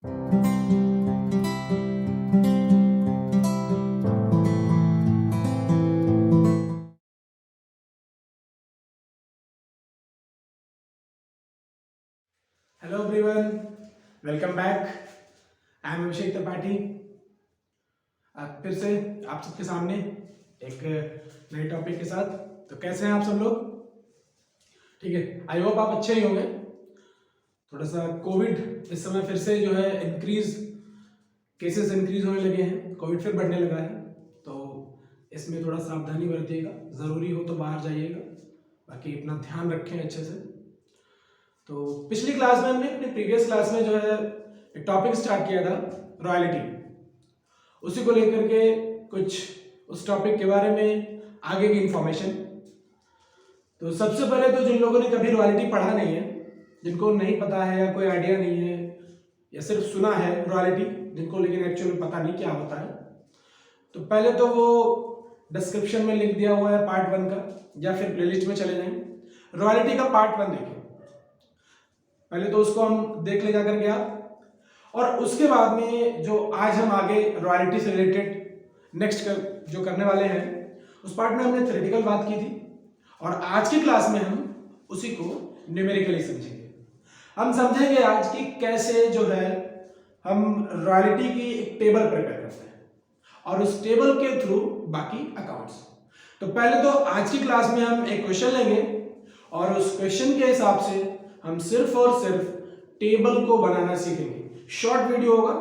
Hello everyone, welcome back. I am Abhishek Tripathi. आज फिर से आप सबके सामने एक नए टॉपिक के साथ। तो कैसे हैं आप सब लोग? ठीक है, आई होप आप अच्छे ही होंगे। थोड़ा सा कोविड इस समय फिर से जो है केसेस इंक्रीज होने लगे हैं, कोविड फिर बढ़ने लगा है। तो इसमें थोड़ा सावधानी बरतिएगा, ज़रूरी हो तो बाहर जाइएगा, बाकी अपना ध्यान रखें अच्छे से। तो पिछली क्लास में हमने, अपनी प्रीवियस क्लास में जो है एक टॉपिक स्टार्ट किया था, रॉयल्टी। उसी को लेकर के कुछ उस टॉपिक के बारे में आगे की इंफॉर्मेशन। तो सबसे पहले तो जिन लोगों ने कभी रॉयल्टी पढ़ा नहीं है, जिनको नहीं पता है या कोई आइडिया नहीं है या सिर्फ सुना है रॉयल्टी, जिनको लेकिन एक्चुअली पता नहीं क्या होता है, तो पहले तो वो डिस्क्रिप्शन में लिंक दिया हुआ है पार्ट 1 का, या फिर प्लेलिस्ट में चले जाएं, रॉयल्टी का पार्ट 1 देखें। पहले तो उसको हम देख ले जाकर के आप, और उसके बाद में जो आज हम आगे रॉयल्टी से रिलेटेड नेक्स्ट जो करने वाले हैं, उस पार्ट में हमने थ्योरेटिकल बात की थी, और आज की क्लास में हम उसी को न्यूमेरिकली समझेंगे। हम समझेंगे आज की कैसे जो है हम रॉयल्टी की एक टेबल प्रिपेयर करते हैं, और उस टेबल के थ्रू बाकी अकाउंट्स। तो पहले तो आज की क्लास में हम एक क्वेश्चन लेंगे, और उस क्वेश्चन के हिसाब से हम सिर्फ और सिर्फ टेबल को बनाना सीखेंगे। शॉर्ट वीडियो होगा,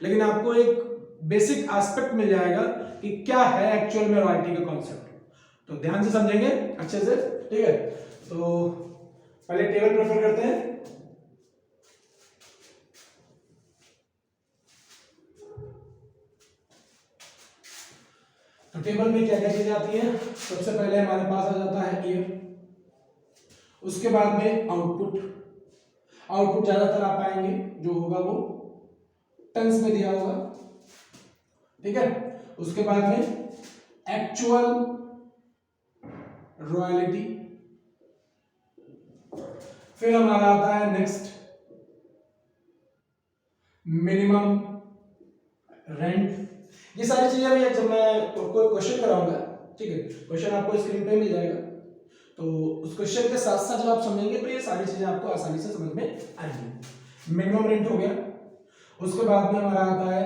लेकिन आपको एक बेसिक एस्पेक्ट मिल जाएगा कि क्या है एक्चुअल में रॉयल्टी का कॉन्सेप्ट। तो ध्यान से समझेंगे अच्छे से, ठीक है। तो पहले टेबल प्रेफर करते हैं। तो टेबल में क्या क्या चीजें आती है? सबसे पहले हमारे पास आ जाता है ईयर, उसके बाद में आउटपुट। आउटपुट ज्यादातर आप पाएंगे जो होगा वो टन्स में दिया होगा, ठीक है। उसके बाद में एक्चुअल रॉयल्टी, फिर हमारा आता है नेक्स्ट मिनिमम रेंट। ये सारी चीजें भी जब मैं आपको क्वेश्चन कराऊंगा, ठीक है, क्वेश्चन आपको स्क्रीन पे मिल जाएगा, तो उस क्वेश्चन के साथ साथ जब आप समझेंगे तो ये सारी चीजें आपको आसानी से समझ में आएंगी। मिनिमम रेंट हो गया, उसके बाद में हमारा आता है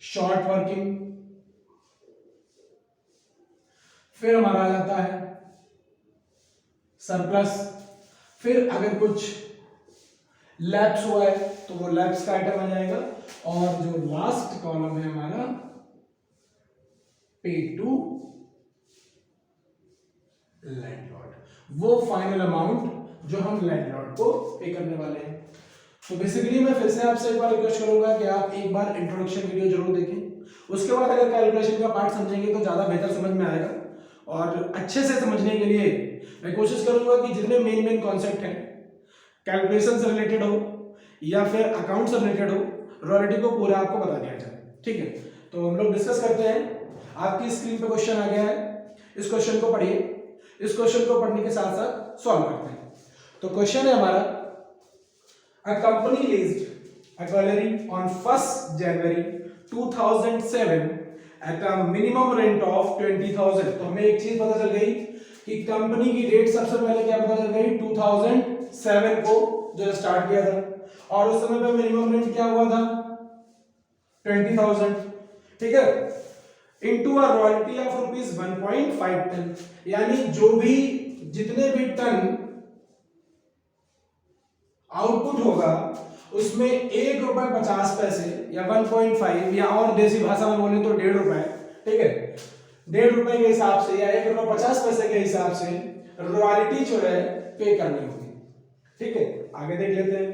शॉर्ट वर्किंग, फिर हमारा आ जाता है सरप्लस, फिर अगर कुछ लैप्स हुआ है तो वो लैप्स का आइटम आ जाएगा, और जो लास्ट कॉलम है हमारा पे टू लैंडलॉर्ड, वो फाइनल अमाउंट जो हम लैंडलॉर्ड को पे करने वाले हैं। तो बेसिकली मैं फिर से आपसे एक बार रिक्वेस्ट करूंगा कि आप एक बार इंट्रोडक्शन वीडियो जरूर देखें, उसके बाद अगर कैलकुलेशन का पार्ट समझेंगे तो ज्यादा बेहतर समझ में आएगा। और अच्छे से समझने के लिए मैं कोशिश करूंगा कि जितने मेन कॉन्सेप्ट हैं, कैलकुलेशन से रिलेटेड हो या फिर अकाउंट से रिलेटेड हो, रॉयल्टी को पूरा आपको बता दिया जाए, ठीक है। तो हम लोग डिस्कस करते हैं। आपकी स्क्रीन पे क्वेश्चन आ गया है, इस क्वेश्चन को पढ़िए, इस क्वेश्चन को पढ़ने के साथ साथ सॉल्व करते हैं। तो क्वेश्चन है हमारा, a company leased a gallery on 1 January 2007 at a minimum rent of 20,000। तो हमें एक चीज पता चल गई कि कंपनी की डेट सबसे पहले क्या पता चल गई, 2007 को जो स्टार्ट किया था, और उस समय पे मिनिमम रेंट क्या हुआ था, 20,000, ठीक है, into a royalty of rupees 1.5 tonne. यानी जो भी जितने भी टन आउटपुट होगा उसमें 1 रुपए 50 पैसे या 1.5, या और देसी भाषा में बोले तो 1.5 रुपए, ठीक है, 1.5 रुपए के हिसाब से या 1 रुपए 50 पैसे के हिसाब से रॉयल्टी जो है पे करनी होगी, ठीक है। आगे देख लेते हैं।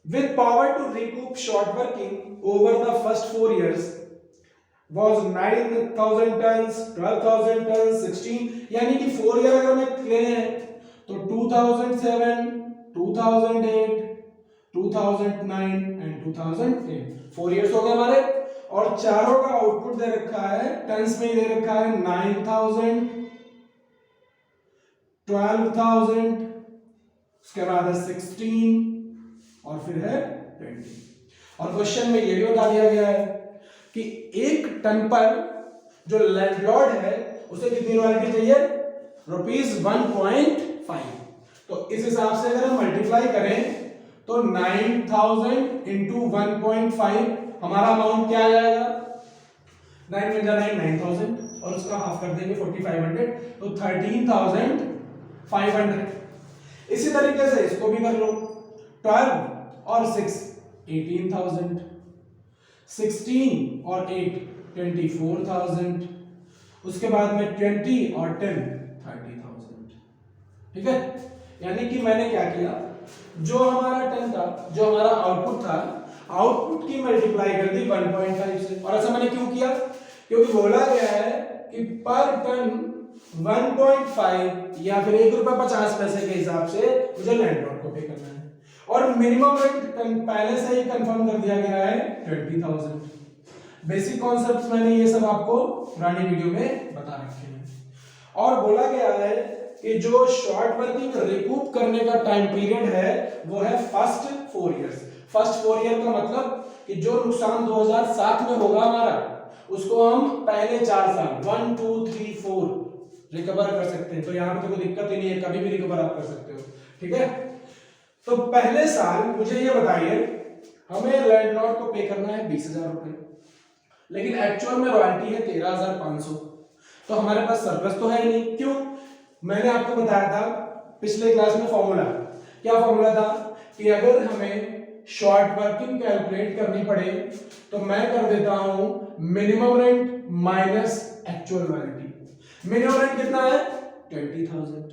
With power to recoup short working over the first 4 years was 9,000 tons, 12,000 tons, 16, यानी कि 4 ईयर अगर मैं ले रहे हैं तो 2007, 2008, 2009 एंड 2010, 4 इयर्स हो गए हमारे, और चारों का आउटपुट दे रखा है टन्स में, दे रखा है 9,000, 12,000, उसके बाद है 16, और फिर है 20। और क्वेश्चन में ये भी बता दिया गया है कि 1 टन पर जो लैंडलॉर्ड है उसे कितनी रॉयल्टी चाहिए, ₹1.5। तो इस हिसाब से अगर हम मल्टीप्लाई करें तो 9000 इंटू 1.5 हमारा अमाउंट क्या आ जाएगा, 9 में जा 9000 और उसका हाफ कर देंगे 4500 तो 13500। इसी तरीके से इसको भी कर लो, 12 और 6 18000, 16 और 8 24000, उसके बाद में 20 और 10 30000। ठीक है, यानी कि मैंने क्या किया, जो हमारा टन था, जो हमारा आउटपुट था, आउटपुट की मल्टीप्लाई कर दी 1.5 से। और ऐसा मैंने क्यों किया, क्योंकि बोला गया है कि पर टन 1.5 या फिर ₹1.50 के हिसाब से मुझे लैंडलॉर्ड को पे करना है। और मिनिमम रेंट पहले से ही कंफर्म कर दिया गया है 20,000। बेसिक कॉन्सेप्ट्स मैंने ये सब आपको पुरानी वीडियो में बता रखे हैं। और बोला गया है कि जो शॉर्ट वर्किंग रिकूप करने का टाइम पीरियड है वो है फर्स्ट 4 इयर्स। फर्स्ट 4 ईयर का मतलब कि जो नुकसान 2007 में होगा हमारा, उसको हम पहले 4 साल 1 2 3 4 रिकवर कर सकते हैं। तो यहाँ पे तो कोई दिक्कत ही नहीं है, कभी भी रिकवर आप कर सकते हो। ठीक है, तो पहले साल मुझे ये बताइए, हमें लैंडलॉर्ड को पे करना है 20,000 रुपए, लेकिन एक्चुअल में रॉयल्टी है 13,500। तो हमारे पास सरप्लस तो है ही नहीं। क्यों, मैंने आपको बताया था पिछले क्लास में फॉर्मूला। क्या फॉर्मूला था कि अगर हमें शॉर्ट वर्किंग कैलकुलेट करनी पड़े तो मैं कर देता हूं minimum rent minus actual royalty. Minimum rent कितना है 20,000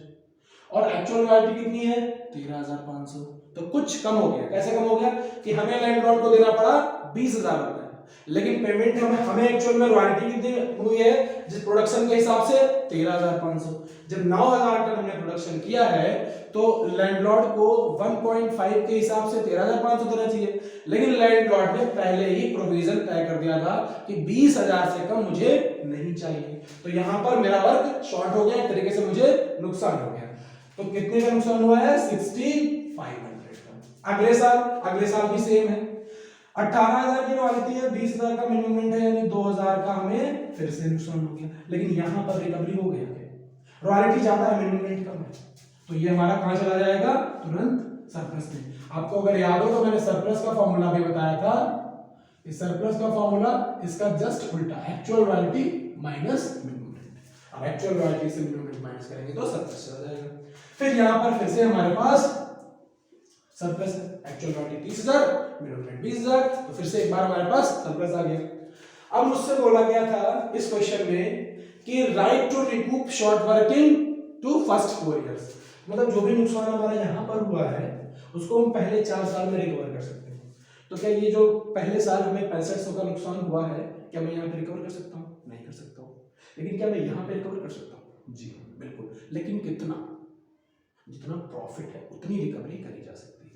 और एक्चुअल रॉयल्टी कितनी है 13,500। तो कुछ कम हो गया। कैसे कम हो गया कि हमें लैंडलॉर्ड को देना पड़ा 20,000 रुपए, लेकिन पेमेंट हमें एक्चुअल में रॉयल्टी कितनी हुई है जिस प्रोडक्शन के हिसाब से 13,500। जब 9,000 टन हमने प्रोडक्शन किया है तो लैंडलॉर्ड को 1.5 के हिसाब से 13,500 देना चाहिए, लेकिन लैंडलॉर्ड ने पहले ही प्रोविजन तय कर दिया था कि 20,000 से कम मुझे नहीं चाहिए। तो यहां पर मेरा वर्क शॉर्ट हो गया, एक तरीके से मुझे नुकसान हो गया। तो कितने का नुकसान हुआ है 6500 का। अगले साल भी सेम है, 18,000 की रॉयल्टी है, 20,000 का मिनिमम रेंट है, यानी 2,000 का हमें फिर से नुकसान हो गया। लेकिन यहां पर रिकवरी हो गया, रॉयल्टी ज्यादा है, मिनिमम रेंट कम है, तो ये हमारा कहां चला जाएगा, तुरंत सरप्लस में। आपको अगर याद हो तो मैंने सरप्लस का फॉर्मूला भी बताया था। इस सरप्लस का फॉर्मूला इसका जस्ट उल्टा, actual royalty minus minimum rent. अब एक्चुअल रॉयल्टी से मिनिमम रेंट माइनस करेंगे तो सरप्लस चला जाएगा। फिर यहां पर फिर से हमारे पास सरप्लस है, एक्चुअल रॉयल्टी 30,000, मिनिमम रेंट 20,000, तो फिर से एक बार हमारे पास सरप्लस आ गया। अब मुझसे बोला गया था इस क्वेश्चन में कि right to recoup short working to first 4 years, मतलब जो भी नुकसान हमारा यहां पर हुआ है उसको हम पहले 4 साल में रिकवर कर सकते हैं। तो क्या ये जो पहले साल हमें 6500 का नुकसान हुआ है, क्या मैं यहाँ पे रिकवर कर सकता हूँ? नहीं कर सकता हूँ। लेकिन क्या मैं यहाँ पे रिकवर कर सकता हूँ? जी बिल्कुल, लेकिन कितना, जितना प्रॉफिट है उतनी रिकवरी करी जा सकती है।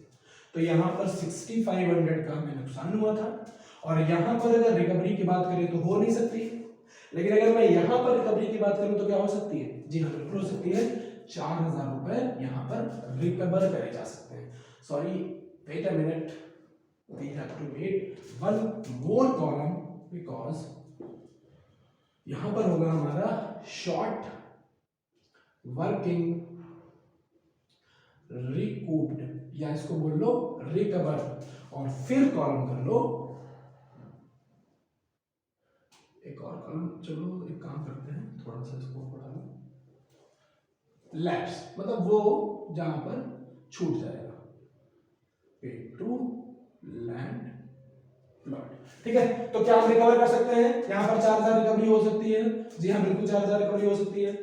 तो यहाँ पर 6500 का हमें नुकसान हुआ था, और यहाँ पर अगर रिकवरी की बात करें तो हो नहीं सकती, लेकिन अगर मैं यहाँ पर रिकवरी की बात करूँ तो क्या हो सकती है? जी हाँ बिल्कुल हो सकती है, 4,000 रुपए यहाँ पर रिकवर करे जा सकते हैं। Sorry, wait a minute, we have to make one more column, because यहाँ पर होगा हमारा शॉर्ट वर्किंग रिकूप्ड, या इसको बोल लो रिकवर, और फिर कॉलम कर लो एक और कॉलम। चलो एक काम करते हैं, थोड़ा सा इसको बढ़ा लो, लैप्स, मतलब वो जहां पर छूट जाएगा, पे टू लैंड प्लॉट। ठीक है, तो क्या हम रिकवर कर सकते हैं? यहां पर 4,000 रिकवरी हो सकती है। जी हाँ बिल्कुल 4,000 रिकवरी हो सकती है,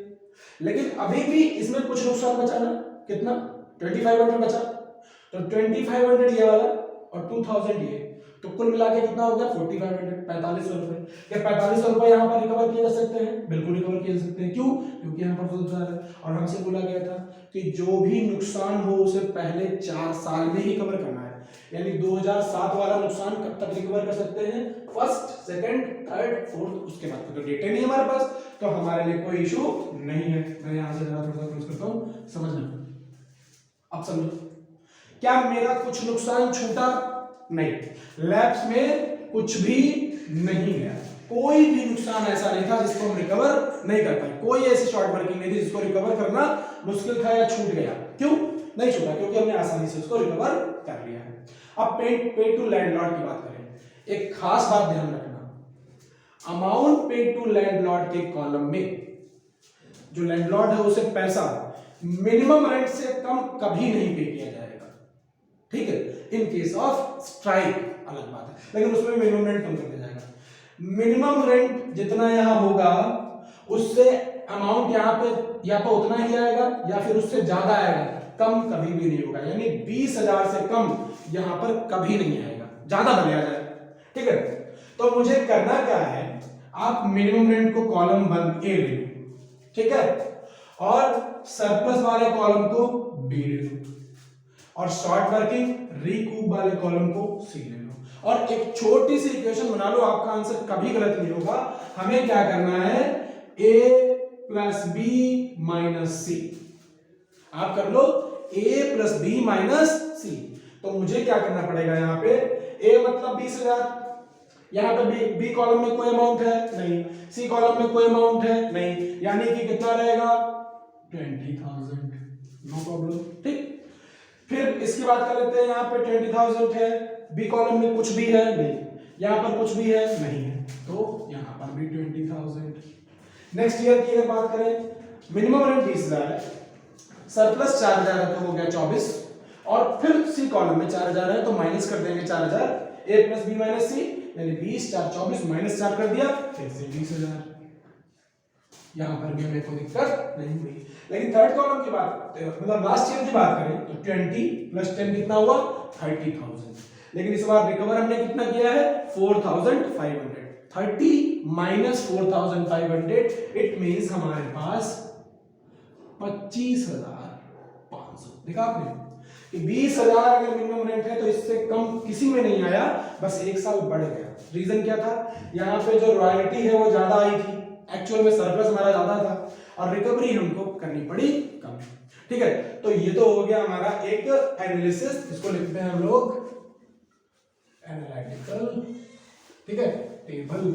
लेकिन अभी भी इसमें कुछ नुकसान बचा ना, कितना 2500 बचा। तो 2500 ये वाला और 2000 ये, तो कुल मिला के कितना हो गया 4500, 4500 रुपए। क्या 4500 रुपए यहाँ पर रिकवर किए जा सकते हैं? बिल्कुल रिकवर किए जा सकते हैं। क्यों? क्योंकि यहाँ पर है, और हमसे बोला गया था कि जो भी नुकसान हो उसे पहले 4 साल में ही कवर करना है। यानी 2007 वाला नुकसान कब तक रिकवर कर सकते हैं? फर्स्ट, सेकंड, थर्ड, फोर्थ, उसके बाद तो डेटा नहीं है हमारे पास, तो हमारे लिए कोई इशू नहीं है। मैं यहाँ से जरा थोड़ा सा क्लोज करता हूँ, समझना। अब समझो, क्या मेरा कुछ नुकसान छूटा? नहीं, लैप्स में कुछ भी नहीं गया, कोई भी नुकसान ऐसा नहीं था जिसको हम रिकवर नहीं कर पाए, कोई ऐसी शॉर्ट वर्किंग नहीं थी जिसको रिकवर करना मुश्किल था या छूट गया। क्यों नहीं छूटा? क्योंकि हमने आसानी से उसको रिकवर कर लिया है। अब पे टू लैंडलॉर्ड की बात करें, एक खास बात ध्यान रखना, अमाउंट पे टू लैंडलॉर्ड के कॉलम में जो लैंडलॉर्ड है उसे पैसा मिनिमम रेंट से कम कभी नहीं पे किया जाएगा, ठीक है। इन केस ऑफ स्ट्राइक अलग बात है, लेकिन उसमें मिनिमम रेंट कम कर दिया जाएगा। मिनिमम रेंट जितना यहां होगा उससे अमाउंट यहां पे या तो उतना ही आएगा या फिर उससे ज्यादा आएगा, कम कभी भी नहीं होगा, यानी 20,000 से कम यहां पर कभी नहीं आएगा, ज्यादा भले आ जाए, ठीक है। तो मुझे करना क्या है, आप मिनिमम रेंट को कॉलम 1 ए ले लो, ठीक है, और सरप्लस वाले कॉलम को बी ले लो, और शॉर्ट वर्किंग रिकूप वाले कॉलम को सी ले लो, और एक छोटी सी इक्वेशन बना लो, आपका आंसर कभी गलत नहीं होगा। हमें क्या करना है, a प्लस बी माइनस सी, आप कर लो a प्लस बी माइनस सी। तो मुझे क्या करना पड़ेगा, यहाँ पे a मतलब 20,000, यहाँ पे बी कॉलम में कोई अमाउंट है नहीं, सी कॉलम में कोई अमाउंट है नहीं, यानी कि कितना रहेगा 20,000, नो प्रॉब्लम, ठीक। फिर इसकी बात कर लेते हैं, यहाँ पे 20,000 है, बी कॉलम में कुछ भी है नहीं, यहाँ पर कुछ भी है नहीं है, तो यहाँ पर भी 20,000। नेक्स्ट ईयर की अगर बात करें, मिनिमम रेंट 20,000 है, सरप्लस 4,000 है तो हो गया 24, और फिर सी कॉलम में 4,000 है तो माइनस कर देंगे 4,000, a प्लस बी माइनस सी, यानी 20 4 24 माइनस 4 कर दिया, फिर से 20,000। यहां पर भी हमें कोई दिक्कत नहीं हुई। लेकिन थर्ड कॉलम की बात, मतलब लास्ट ईयर की बात करें तो 20 प्लस 10 कितना हुआ 30,000, लेकिन इस बार रिकवर हमने कितना किया है 4,500, 30 माइनस 4,500, इट मींस हमारे पास 25,500। देखा आपने कि 20,000 अगर मिनिमम रेंट है तो इससे कम किसी में नहीं आया, बस एक साल बढ़ गया। रीजन क्या था, यहाँ पे जो रॉयल्टी है वो ज्यादा आई थी, एक्चुअल में सरप्लस हमारा ज्यादा था, और रिकवरी हमको करनी पड़ी कम, ठीक है। तो ये तो हो गया हमारा एक एनालिसिस, इसको लिखते हैं हम लोग एनालिटिकल, ठीक है, टेबल,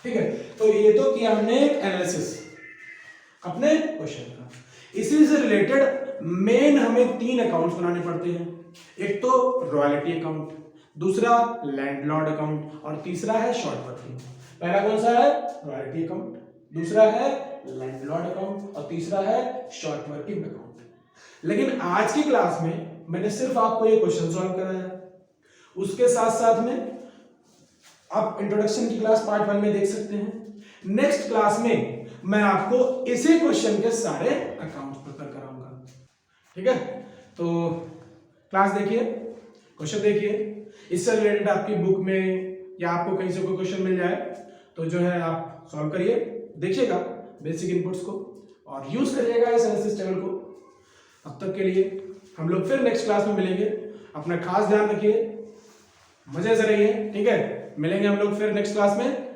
ठीक है। तो ये तो किया हमने एनालिसिस अपने क्वेश्चन का। इसी से रिलेटेड मेन हमें 3 अकाउंट्स बनाने पड़ते हैं, एक तो रॉयल्टी अकाउंट, दूसरा लैंडलॉर्ड अकाउंट, और तीसरा है शॉर्ट वर्किंग। पहला कौन सा है, रॉयल्टी अकाउंट, दूसरा है लैंडलॉर्ड अकाउंट, और तीसरा है शॉर्ट वर्किंग अकाउंट। लेकिन आज की क्लास में मैंने सिर्फ आपको ये क्वेश्चन सॉल्व कराया, उसके साथ साथ में आप इंट्रोडक्शन की क्लास पार्ट 1 में देख सकते हैं। नेक्स्ट क्लास में मैं आपको इसी क्वेश्चन के सारे अकाउंट्स प्रिपेयर कराऊंगा, ठीक है। तो क्लास देखिए, क्वेश्चन देखिए, इससे रिलेटेड आपकी बुक में या आपको कहीं से कोई क्वेश्चन मिल जाए तो जो है आप सॉल्व करिए, देखिएगा बेसिक इनपुट्स को और यूज करिएगा इस एनालिसिस टेबल को। अब तक के लिए हम लोग फिर नेक्स्ट क्लास में मिलेंगे, अपना खास ध्यान रखिए, मजे से रहिए, ठीक है। मिलेंगे हम लोग फिर नेक्स्ट क्लास में।